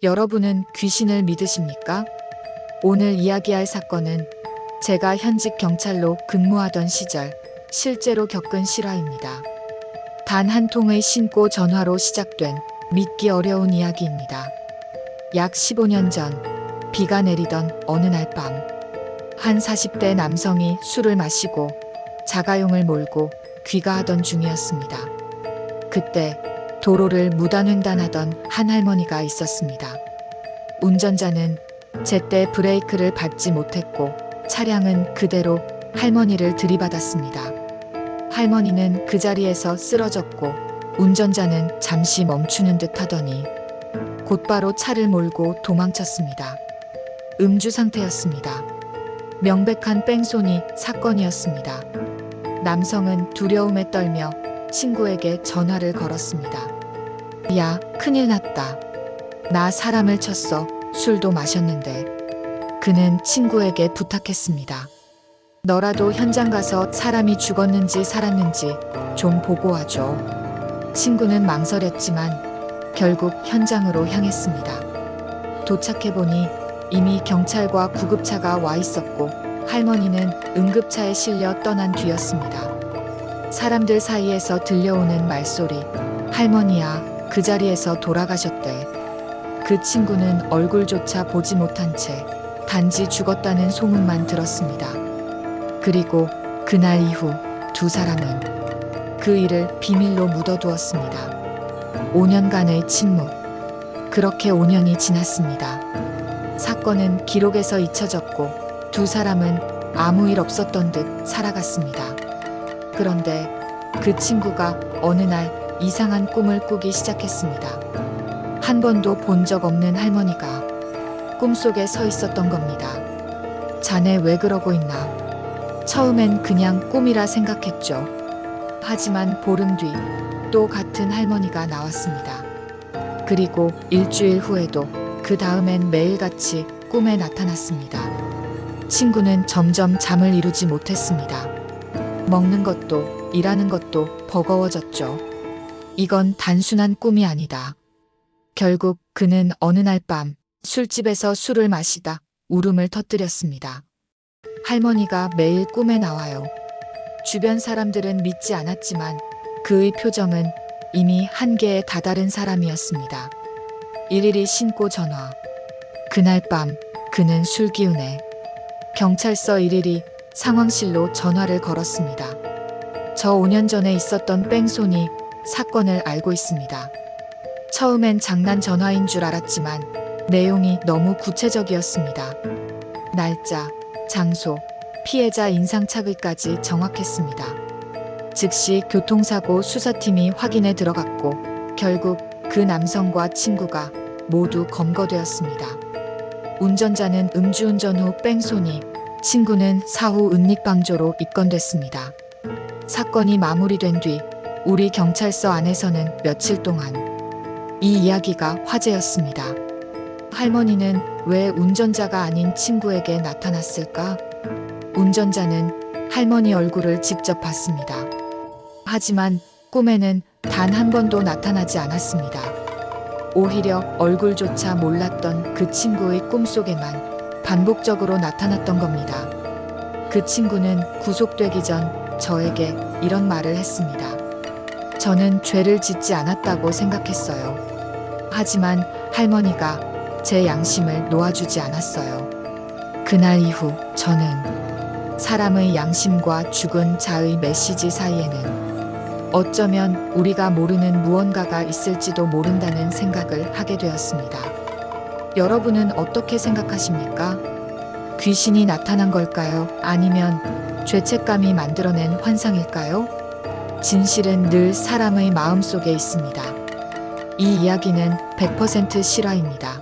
여러분은 귀신을 믿으십니까? 오늘 이야기할 사건은 제가 현직 경찰로 근무하던 시절 실제로 겪은 실화입니다. 단 한 통의 신고 전화로 시작된 믿기 어려운 이야기입니다. 약 15년 전 비가 내리던 어느 날 밤, 한 40대 남성이 술을 마시고 자가용을 몰고 귀가하던 중이었습니다. 그때 도로를 무단횡단하던 한 할머니가 있었습니다. 운전자는 제때 브레이크를 밟지 못했고 차량은 그대로 할머니를 들이받았습니다. 할머니는 그 자리에서 쓰러졌고 운전자는 잠시 멈추는 듯 하더니 곧바로 차를 몰고 도망쳤습니다. 음주 상태였습니다. 명백한 뺑소니 사건이었습니다. 남성은 두려움에 떨며 친구에게 전화를 걸었습니다. 야, 큰일 났다. 나 사람을 쳤어. 술도 마셨는데. 그는 친구에게 부탁했습니다. 너라도 현장 가서 사람이 죽었는지 살았는지 좀 보고 와줘. 친구는 망설였지만 결국 현장으로 향했습니다. 도착해보니 이미 경찰과 구급차가 와 있었고 할머니는 응급차에 실려 떠난 뒤였습니다. 사람들 사이에서 들려오는 말소리, 할머니야, 그 자리에서 돌아가셨대. 그 친구는 얼굴조차 보지 못한 채 단지 죽었다는 소문만 들었습니다. 그리고 그날 이후 두 사람은 그 일을 비밀로 묻어두었습니다. 5년간의 침묵. 그렇게 5년이 지났습니다. 사건은 기록에서 잊혀졌고 두 사람은 아무 일 없었던 듯 살아갔습니다. 그런데 그 친구가 어느 날 이상한 꿈을 꾸기 시작했습니다. 한 번도 본 적 없는 할머니가 꿈속에 서 있었던 겁니다. 자네 왜 그러고 있나? 처음엔 그냥 꿈이라 생각했죠. 하지만 보름 뒤 또 같은 할머니가 나왔습니다. 그리고 일주일 후에도 그 다음엔 매일같이 꿈에 나타났습니다. 친구는 점점 잠을 이루지 못했습니다. 먹는 것도 일하는 것도 버거워졌죠. 이건 단순한 꿈이 아니다. 결국 그는 어느 날 밤 술집에서 술을 마시다 울음을 터뜨렸습니다. 할머니가 매일 꿈에 나와요. 주변 사람들은 믿지 않았지만 그의 표정은 이미 한계에 다다른 사람이었습니다. 일일이 신고 전화. 그날 밤 그는 술 기운에 경찰서 112 상황실로 전화를 걸었습니다. 저 5년 전에 있었던 뺑소니 사건을 알고 있습니다. 처음엔 장난 전화인 줄 알았지만 내용이 너무 구체적이었습니다. 날짜, 장소, 피해자 인상착의까지 정확했습니다. 즉시 교통사고 수사팀이 확인에 들어갔고 결국 그 남성과 친구가 모두 검거되었습니다. 운전자는 음주운전 후 뺑소니, 친구는 사후 은닉방조로 입건됐습니다. 사건이 마무리된 뒤 우리 경찰서 안에서는 며칠 동안 이 이야기가 화제였습니다. 할머니는 왜 운전자가 아닌 친구에게 나타났을까? 운전자는 할머니 얼굴을 직접 봤습니다. 하지만 꿈에는 단 한 번도 나타나지 않았습니다. 오히려 얼굴조차 몰랐던 그 친구의 꿈속에만 반복적으로 나타났던 겁니다. 그 친구는 구속되기 전 저에게 이런 말을 했습니다. 저는 죄를 짓지 않았다고 생각했어요. 하지만 할머니가 제 양심을 놓아주지 않았어요. 그날 이후 저는 사람의 양심과 죽은 자의 메시지 사이에는 어쩌면 우리가 모르는 무언가가 있을지도 모른다는 생각을 하게 되었습니다. 여러분은 어떻게 생각하십니까? 귀신이 나타난 걸까요? 아니면 죄책감이 만들어낸 환상일까요? 진실은 늘 사람의 마음속에 있습니다. 이 이야기는 100% 실화입니다.